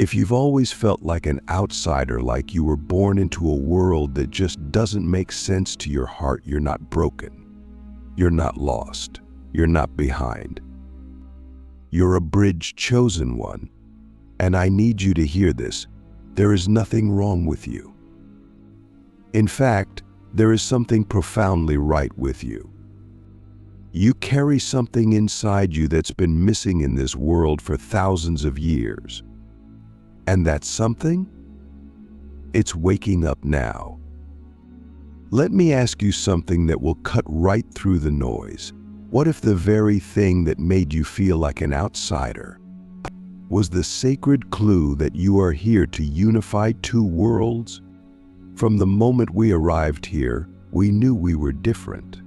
If you've always felt like an outsider, like you were born into a world that just doesn't make sense to your heart, you're not broken. You're not lost. You're not behind. You're a bridge chosen one. And I need you to hear this. There is nothing wrong with you. In fact, there is something profoundly right with you. You carry something inside you that's been missing in this world for thousands of years. And that something? It's waking up now. Let me ask you something that will cut right through the noise. What if the very thing that made you feel like an outsider was the sacred clue that you are here to unify two worlds? From the moment we arrived here, we knew we were different.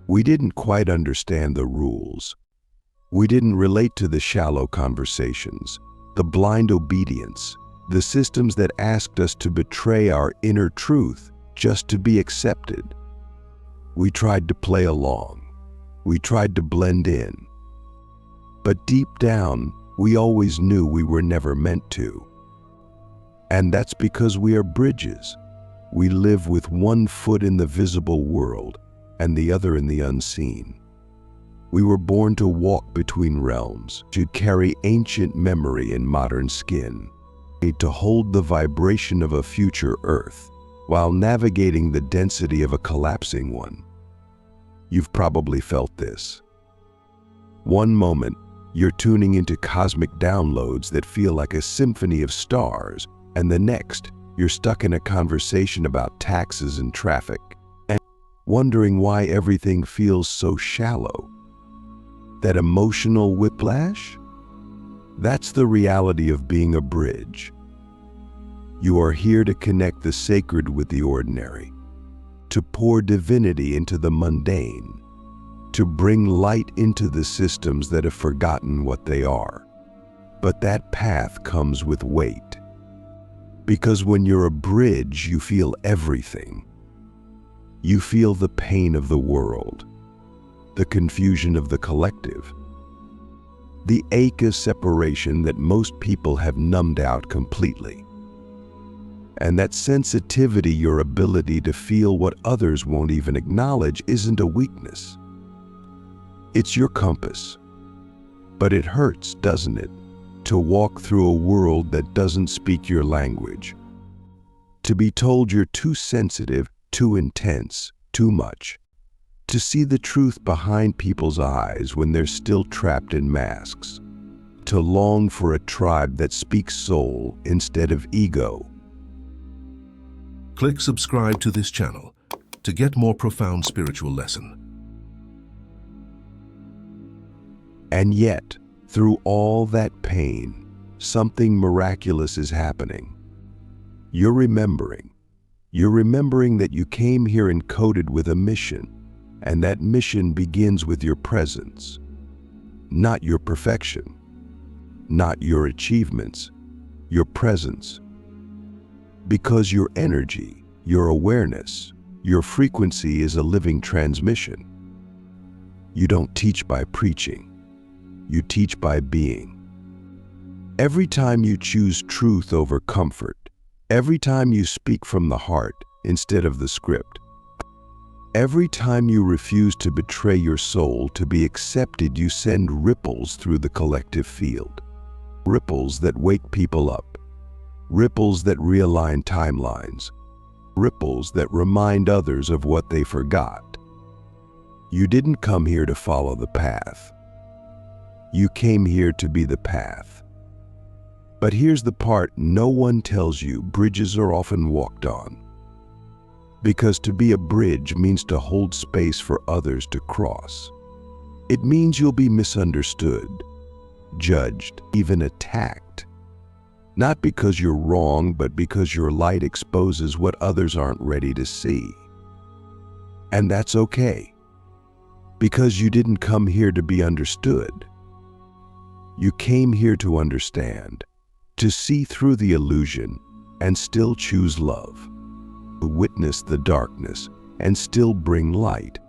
We didn't quite understand the rules. We didn't relate to the shallow conversations, the blind obedience, the systems that asked us to betray our inner truth just to be accepted. We tried to play along. We tried to blend in. But deep down, we always knew we were never meant to. And that's because we are bridges. We live with one foot in the visible world and the other in the unseen. We were born to walk between realms, to carry ancient memory in modern skin, to hold the vibration of a future Earth while navigating the density of a collapsing one. You've probably felt this. One moment, you're tuning into cosmic downloads that feel like a symphony of stars, and the next, you're stuck in a conversation about taxes and traffic, and wondering why everything feels so shallow. That emotional whiplash? That's the reality of being a bridge. You are here to connect the sacred with the ordinary, to pour divinity into the mundane, to bring light into the systems that have forgotten what they are. But that path comes with weight. Because when you're a bridge, you feel everything. You feel the pain of the world, the confusion of the collective, the ache of separation that most people have numbed out completely. And that sensitivity, your ability to feel what others won't even acknowledge, isn't a weakness. It's your compass. But it hurts, doesn't it, to walk through a world that doesn't speak your language? To be told you're too sensitive, too intense, too much. To see the truth behind people's eyes when they're still trapped in masks. To long for a tribe that speaks soul instead of ego. Click subscribe to this channel to get more profound spiritual lesson. And yet, through all that pain, something miraculous is happening. You're remembering that you came here encoded with a mission, and that mission begins with your presence. Not your perfection, not your achievements, your presence. Because your energy, your awareness, your frequency is a living transmission. You don't teach by preaching. You teach by being. Every time you choose truth over comfort, every time you speak from the heart instead of the script, every time you refuse to betray your soul to be accepted, you send ripples through the collective field. Ripples that wake people up. Ripples that realign timelines. Ripples that remind others of what they forgot. You didn't come here to follow the path. You came here to be the path. But here's the part no one tells you: bridges are often walked on. Because to be a bridge means to hold space for others to cross. It means you'll be misunderstood, judged, even attacked. Not because you're wrong, but because your light exposes what others aren't ready to see. And that's okay. Because you didn't come here to be understood. You came here to understand, to see through the illusion and still choose love, to witness the darkness and still bring light,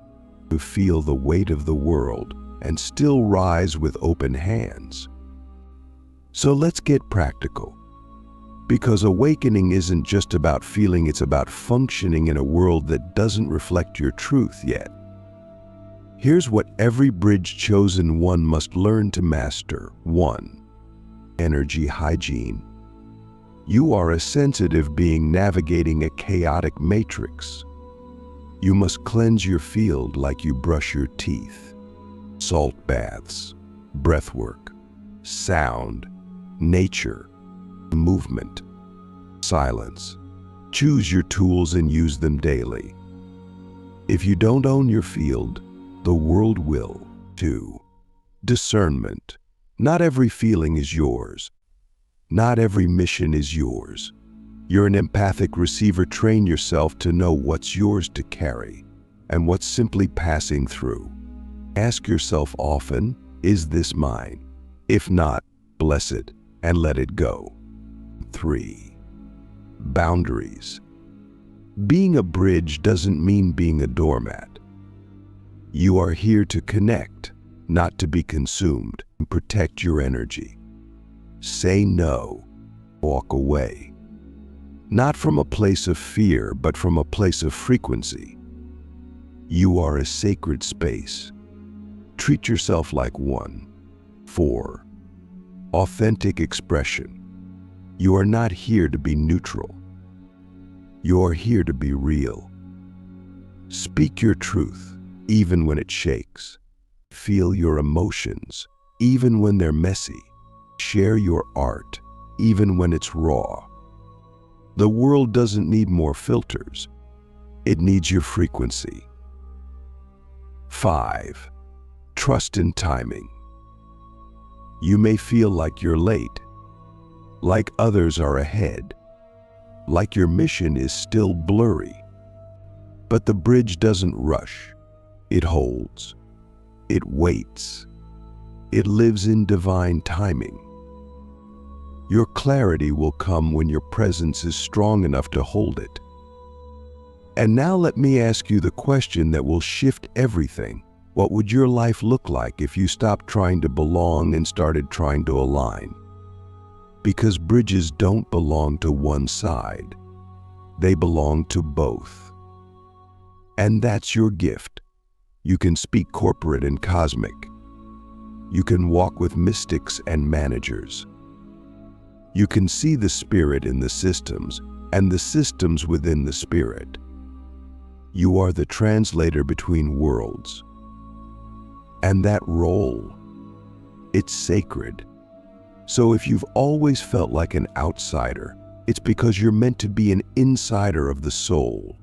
to feel the weight of the world and still rise with open hands. So let's get practical. Because awakening isn't just about feeling, it's about functioning in a world that doesn't reflect your truth yet. Here's what every bridge chosen one must learn to master. 1. Energy hygiene. You are a sensitive being navigating a chaotic matrix. You must cleanse your field like you brush your teeth. Salt baths, breathwork, sound, nature, movement, silence. Choose your tools and use them daily. If you don't own your field, the world will. 2. Discernment. Not every feeling is yours. Not every mission is yours. You're an empathic receiver. Train yourself to know what's yours to carry and what's simply passing through. Ask yourself often, is this mine? If not, bless it and let it go. 3. Boundaries. Being a bridge doesn't mean being a doormat. You are here to connect, not to be consumed. Protect your energy. Say no. Walk away. Not from a place of fear, but from a place of frequency. You are a sacred space. Treat yourself like one. 4. Authentic expression. You are not here to be neutral. You are here to be real. Speak your truth, even when it shakes. Feel your emotions, even when they're messy. Share your art, even when it's raw. The world doesn't need more filters. It needs your frequency. 5. Trust in timing. You may feel like you're late, like others are ahead, like your mission is still blurry. But the bridge doesn't rush. It holds. It waits. It lives in divine timing. Your clarity will come when your presence is strong enough to hold it. And now let me ask you the question that will shift everything. What would your life look like if you stopped trying to belong and started trying to align? Because bridges don't belong to one side. They belong to both. And that's your gift. You can speak corporate and cosmic. You can walk with mystics and managers. You can see the spirit in the systems and the systems within the spirit. You are the translator between worlds. And that role, it's sacred. So if you've always felt like an outsider, it's because you're meant to be an insider of the soul.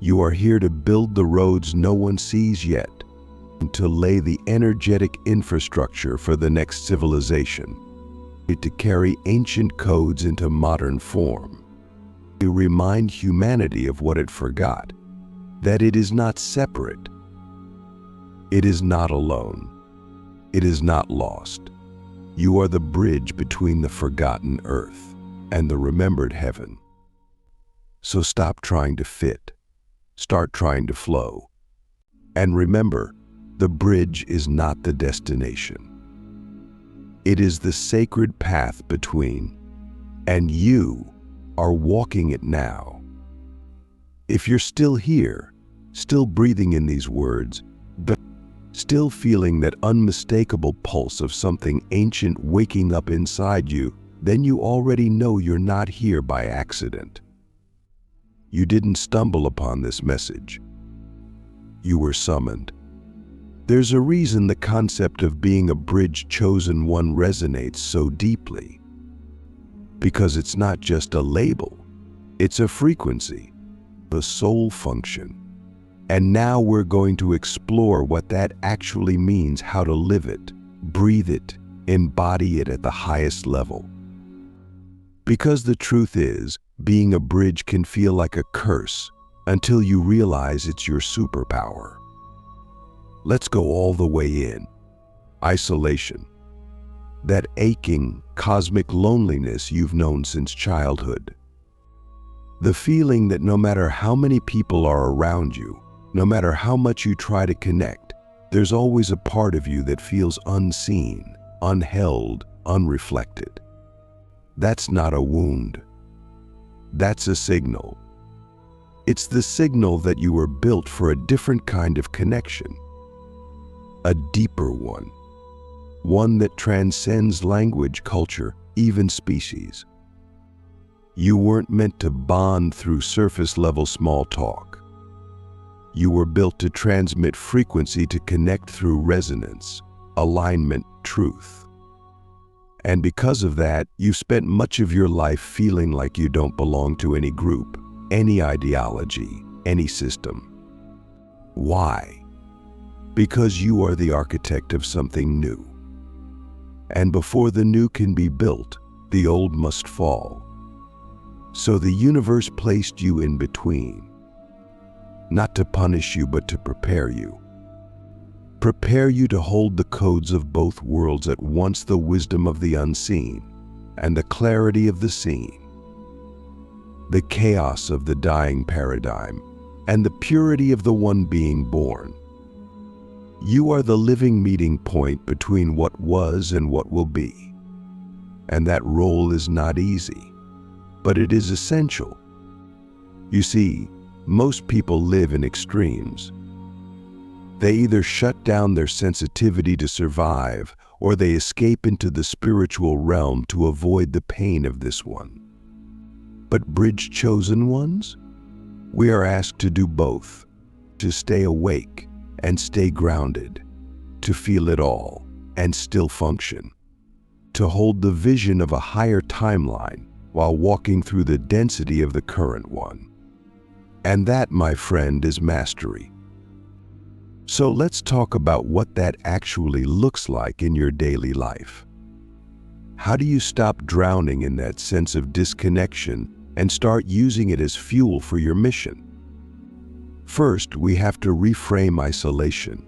You are here to build the roads no one sees yet, and to lay the energetic infrastructure for the next civilization, to carry ancient codes into modern form, to remind humanity of what it forgot, that it is not separate. It is not alone. It is not lost. You are the bridge between the forgotten earth and the remembered heaven. So stop trying to fit. Start trying to flow. And remember, the bridge is not the destination. It is the sacred path between, and you are walking it now. If you're still here, still breathing in these words, but still feeling that unmistakable pulse of something ancient waking up inside you, then you already know you're not here by accident. You didn't stumble upon this message. You were summoned. There's a reason the concept of being a bridge chosen one resonates so deeply. Because it's not just a label, it's a frequency, a soul function. And now we're going to explore what that actually means, how to live it, breathe it, embody it at the highest level. Because the truth is, being a bridge can feel like a curse until you realize it's your superpower. Let's go all the way in. Isolation. That aching, cosmic loneliness you've known since childhood. The feeling that no matter how many people are around you, no matter how much you try to connect, there's always a part of you that feels unseen, unheld, unreflected. That's not a wound. That's a signal. It's the signal that you were built for a different kind of connection. A deeper one. One that transcends language, culture, even species. You weren't meant to bond through surface-level small talk. You were built to transmit frequency, to connect through resonance, alignment, truth. And because of that, you've spent much of your life feeling like you don't belong to any group, any ideology, any system. Why? Because you are the architect of something new. And before the new can be built, the old must fall. So the universe placed you in between. Not to punish you, but to prepare you. Prepare you to hold the codes of both worlds at once, the wisdom of the unseen and the clarity of the seen. The chaos of the dying paradigm and the purity of the one being born. You are the living meeting point between what was and what will be. And that role is not easy, but it is essential. You see, most people live in extremes. They either shut down their sensitivity to survive, or they escape into the spiritual realm to avoid the pain of this one. But bridge chosen ones? We are asked to do both, to stay awake and stay grounded, to feel it all and still function, to hold the vision of a higher timeline while walking through the density of the current one. And that, my friend, is mastery. So let's talk about what that actually looks like in your daily life. How do you stop drowning in that sense of disconnection and start using it as fuel for your mission? First, we have to reframe isolation.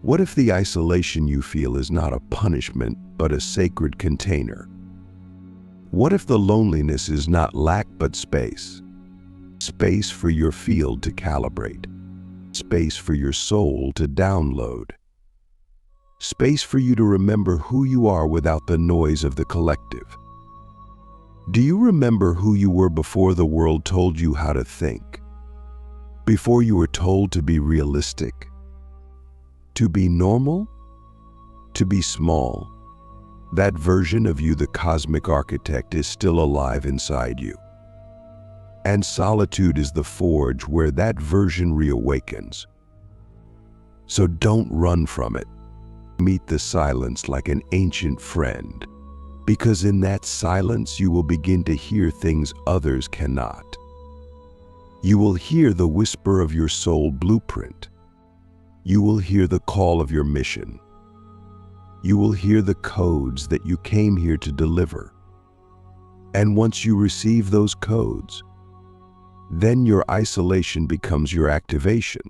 What if the isolation you feel is not a punishment, but a sacred container? What if the loneliness is not lack, but space? Space for your field to calibrate. Space for your soul to download. Space for you to remember who you are without the noise of the collective. Do you remember who you were before the world told you how to think? Before you were told to be realistic? To be normal? To be small? That version of you, the cosmic architect, is still alive inside you. And solitude is the forge where that version reawakens. So don't run from it. Meet the silence like an ancient friend, because in that silence you will begin to hear things others cannot. You will hear the whisper of your soul blueprint. You will hear the call of your mission. You will hear the codes that you came here to deliver. And once you receive those codes, then your isolation becomes your activation.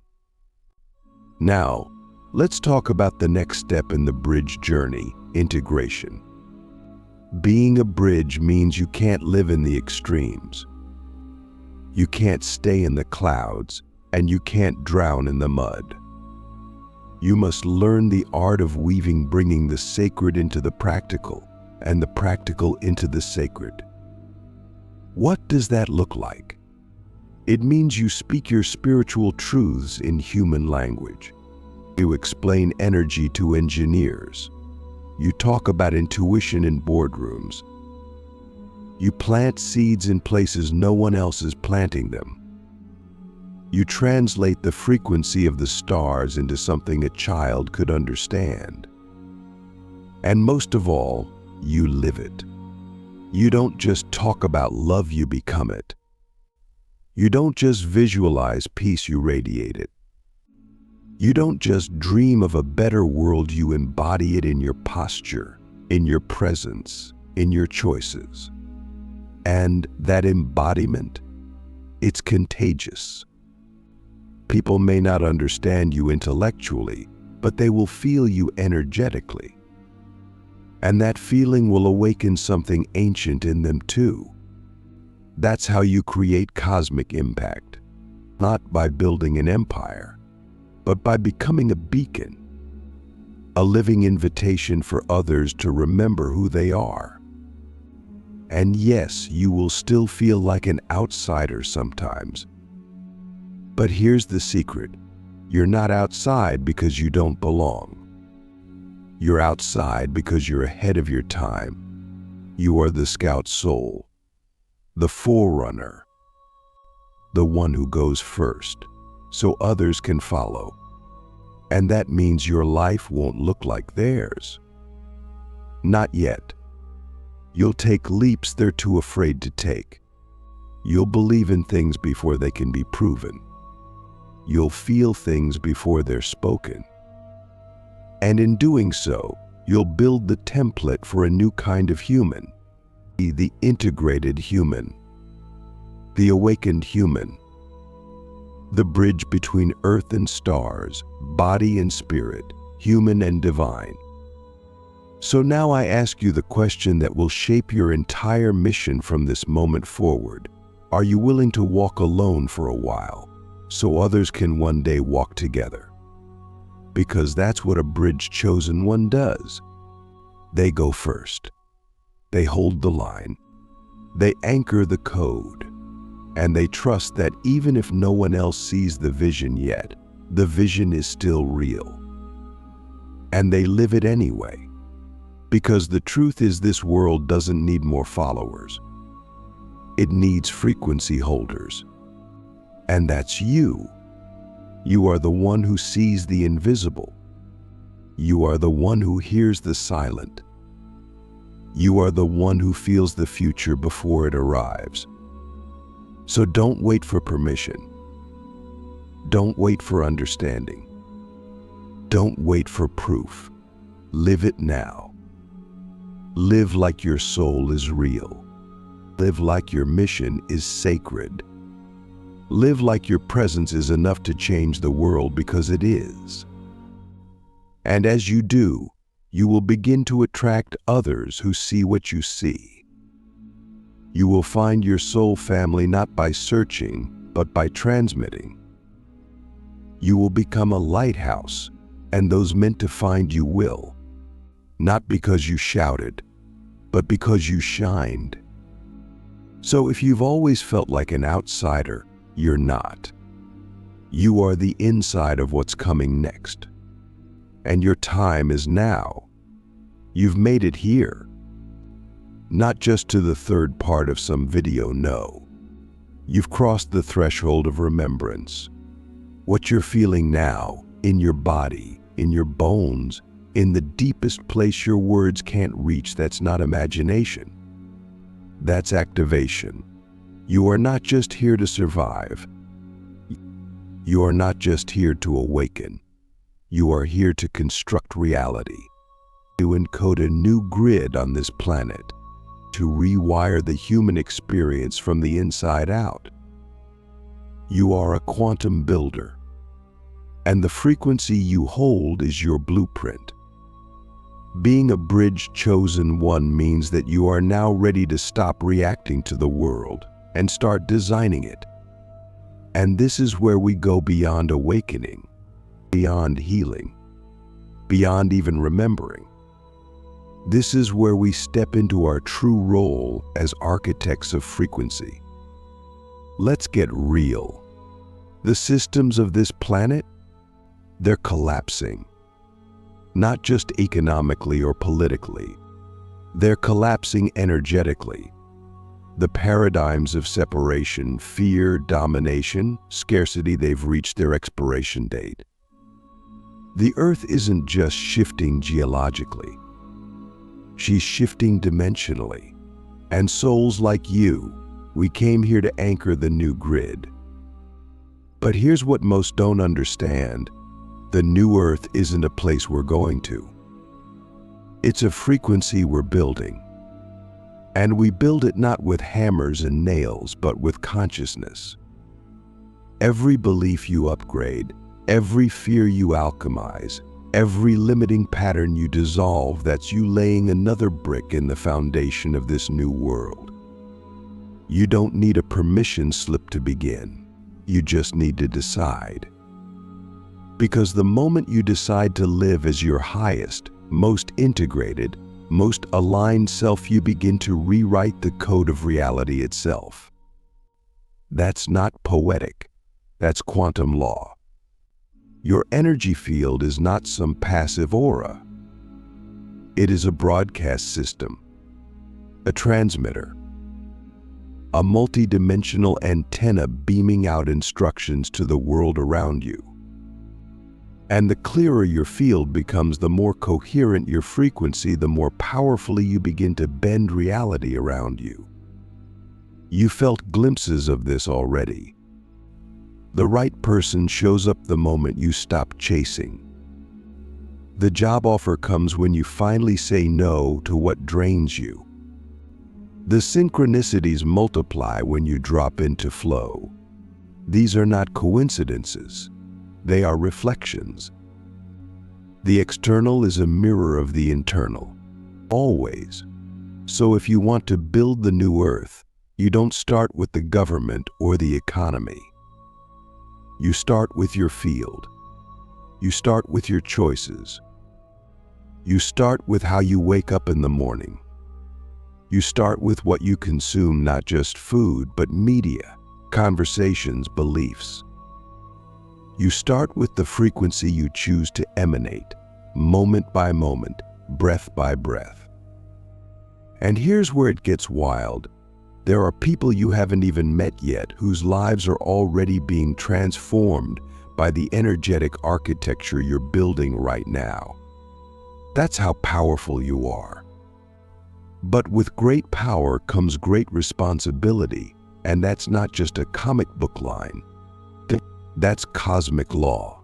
Now, let's talk about the next step in the bridge journey, integration. Being a bridge means you can't live in the extremes. You can't stay in the clouds, and you can't drown in the mud. You must learn the art of weaving, bringing the sacred into the practical, and the practical into the sacred. What does that look like? It means you speak your spiritual truths in human language. You explain energy to engineers. You talk about intuition in boardrooms. You plant seeds in places no one else is planting them. You translate the frequency of the stars into something a child could understand. And most of all, you live it. You don't just talk about love, you become it. You don't just visualize peace, you radiate it. You don't just dream of a better world, you embody it in your posture, in your presence, in your choices. And that embodiment, it's contagious. People may not understand you intellectually, but they will feel you energetically. And that feeling will awaken something ancient in them too. That's how you create cosmic impact, not by building an empire, but by becoming a beacon, a living invitation for others to remember who they are. And yes, you will still feel like an outsider sometimes. But here's the secret. You're not outside because you don't belong. You're outside because you're ahead of your time. You are the scout soul, the forerunner, the one who goes first, so others can follow. And that means your life won't look like theirs. Not yet. You'll take leaps they're too afraid to take. You'll believe in things before they can be proven. You'll feel things before they're spoken. And in doing so, you'll build the template for a new kind of human, the integrated human, the awakened human, the bridge between earth and stars, body and spirit, human and divine. So now I ask you the question that will shape your entire mission from this moment forward. Are you willing to walk alone for a while, so others can one day walk together? Because that's what a bridge chosen one does. They go first. They hold the line. They anchor the code. And they trust that even if no one else sees the vision yet, the vision is still real. And they live it anyway. Because the truth is, this world doesn't need more followers. It needs frequency holders. And that's you. You are the one who sees the invisible. You are the one who hears the silent. You are the one who feels the future before it arrives. So don't wait for permission. Don't wait for understanding. Don't wait for proof. Live it now. Live like your soul is real. Live like your mission is sacred. Live like your presence is enough to change the world, because it is. And as you do, you will begin to attract others who see what you see. You will find your soul family not by searching, but by transmitting. You will become a lighthouse, and those meant to find you will. Not because you shouted, but because you shined. So if you've always felt like an outsider, you're not. You are the inside of what's coming next. And your time is now. You've made it here. Not just to the third part of some video, no. You've crossed the threshold of remembrance. What you're feeling now, in your body, in your bones, in the deepest place your words can't reach, that's not imagination. That's activation. You are not just here to survive. You are not just here to awaken. You are here to construct reality, to encode a new grid on this planet, to rewire the human experience from the inside out. You are a quantum builder, and the frequency you hold is your blueprint. Being a bridge chosen one means that you are now ready to stop reacting to the world and start designing it. And this is where we go beyond awakening, beyond healing, beyond even remembering. This is where we step into our true role as architects of frequency. Let's get real. The systems of this planet, they're collapsing. Not just economically or politically. They're collapsing energetically. The paradigms of separation, fear, domination, scarcity, they've reached their expiration date. The Earth isn't just shifting geologically. She's shifting dimensionally. And souls like you, we came here to anchor the new grid. But here's what most don't understand. The new Earth isn't a place we're going to. It's a frequency we're building. And we build it not with hammers and nails, but with consciousness. Every belief you upgrade, every fear you alchemize, every limiting pattern you dissolve, that's you laying another brick in the foundation of this new world. You don't need a permission slip to begin. You just need to decide. Because the moment you decide to live as your highest, most integrated, most aligned self, you begin to rewrite the code of reality itself. That's not poetic. That's quantum law. Your energy field is not some passive aura. It is a broadcast system, a transmitter, a multidimensional antenna beaming out instructions to the world around you. And the clearer your field becomes, the more coherent your frequency, the more powerfully you begin to bend reality around you. You felt glimpses of this already. The right person shows up the moment you stop chasing. The job offer comes when you finally say no to what drains you. The synchronicities multiply when you drop into flow. These are not coincidences. They are reflections. The external is a mirror of the internal, always. So if you want to build the new earth, you don't start with the government or the economy. You start with your field. You start with your choices. You start with how you wake up in the morning. You start with what you consume, not just food, but media, conversations, beliefs. You start with the frequency you choose to emanate, moment by moment, breath by breath. And here's where it gets wild. There are people you haven't even met yet whose lives are already being transformed by the energetic architecture you're building right now. That's how powerful you are. But with great power comes great responsibility, and that's not just a comic book line. That's cosmic law.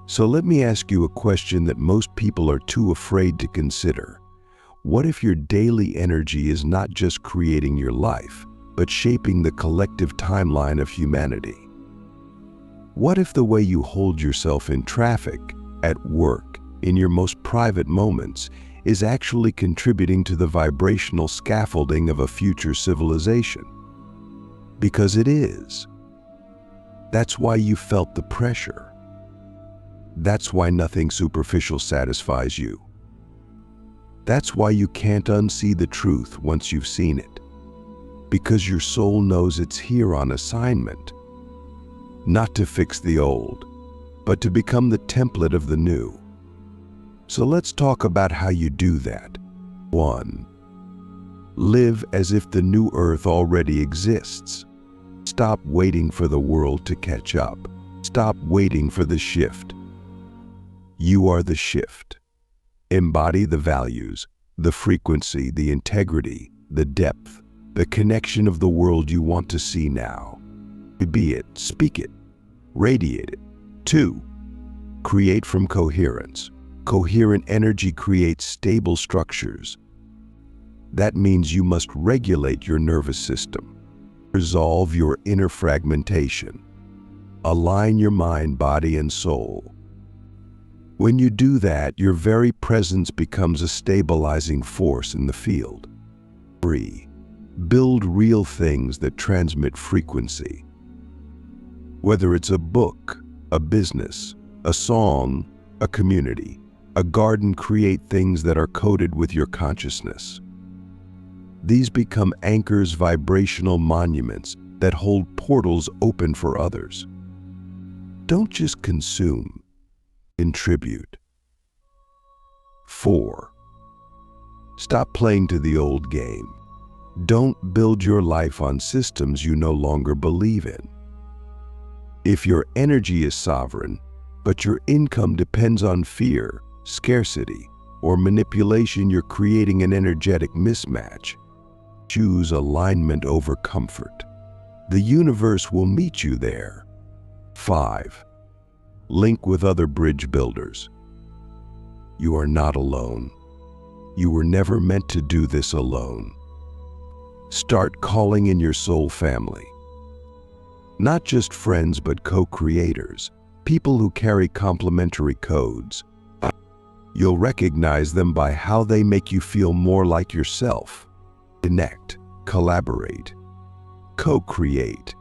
So let me ask you a question that most people are too afraid to consider. What if your daily energy is not just creating your life, but shaping the collective timeline of humanity? What if the way you hold yourself in traffic, at work, in your most private moments, is actually contributing to the vibrational scaffolding of a future civilization? Because it is. That's why you felt the pressure. That's why nothing superficial satisfies you. That's why you can't unsee the truth once you've seen it. Because your soul knows it's here on assignment, not to fix the old, but to become the template of the new. So let's talk about how you do that. 1. Live as if the new earth already exists. Stop waiting for the world to catch up. Stop waiting for the shift. You are the shift. Embody the values, the frequency, the integrity, the depth, the connection of the world you want to see now. Be it, speak it, radiate it. 2. Create from coherence. Coherent energy creates stable structures. That means you must regulate your nervous system. Resolve your inner fragmentation. Align your mind, body, and soul. When you do that, your very presence becomes a stabilizing force in the field. 3. Build real things that transmit frequency. Whether it's a book, a business, a song, a community, a garden, create things that are coded with your consciousness. These become anchors, vibrational monuments that hold portals open for others. Don't just consume, contribute. 4. Stop playing to the old game. Don't build your life on systems you no longer believe in. If your energy is sovereign, but your income depends on fear, scarcity, or manipulation, you're creating an energetic mismatch. Choose alignment over comfort. The universe will meet you there. 5. Link with other bridge builders. You are not alone. You were never meant to do this alone. Start calling in your soul family. Not just friends, but co-creators, people who carry complementary codes. You'll recognize them by how they make you feel more like yourself. Connect, collaborate, co-create.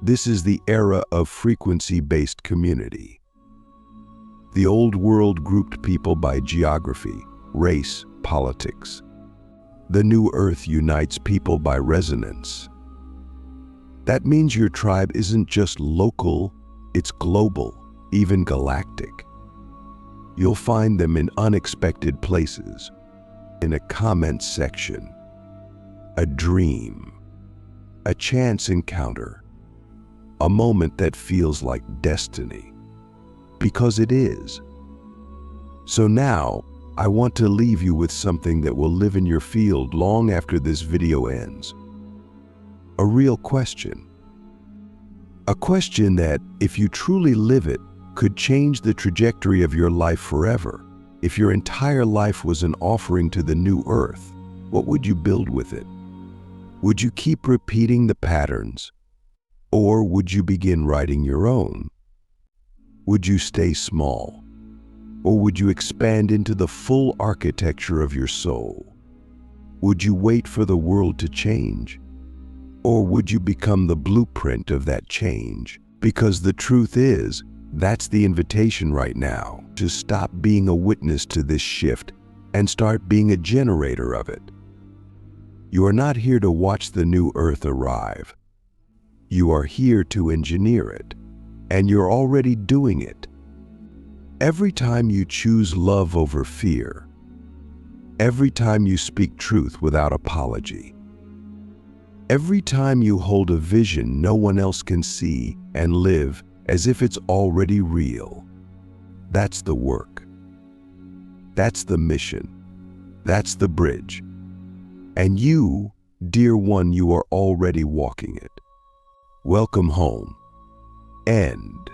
This is the era of frequency-based community. The old world grouped people by geography, race, politics. The new earth unites people by resonance. That means your tribe isn't just local, it's global, even galactic. You'll find them in unexpected places, in a comment section, a dream, a chance encounter, a moment that feels like destiny, because it is. So now, I want to leave you with something that will live in your field long after this video ends. A real question. A question that, if you truly live it, could change the trajectory of your life forever. If your entire life was an offering to the new earth, what would you build with it? Would you keep repeating the patterns? Or would you begin writing your own? Would you stay small? Or would you expand into the full architecture of your soul? Would you wait for the world to change? Or would you become the blueprint of that change? Because the truth is, that's the invitation right now, to stop being a witness to this shift and start being a generator of it. You are not here to watch the new earth arrive. You are here to engineer it, and you're already doing it. Every time you choose love over fear, every time you speak truth without apology, every time you hold a vision no one else can see and live as if it's already real, that's the work. That's the mission. That's the bridge. And you, dear one, you are already walking it. Welcome home. And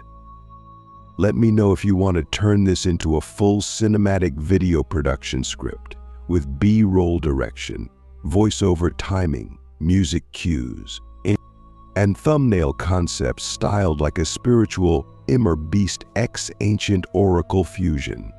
let me know if you want to turn this into a full cinematic video production script with B-roll direction, voiceover timing, music cues, and thumbnail concepts styled like a spiritual Immer Beast X Ancient Oracle fusion.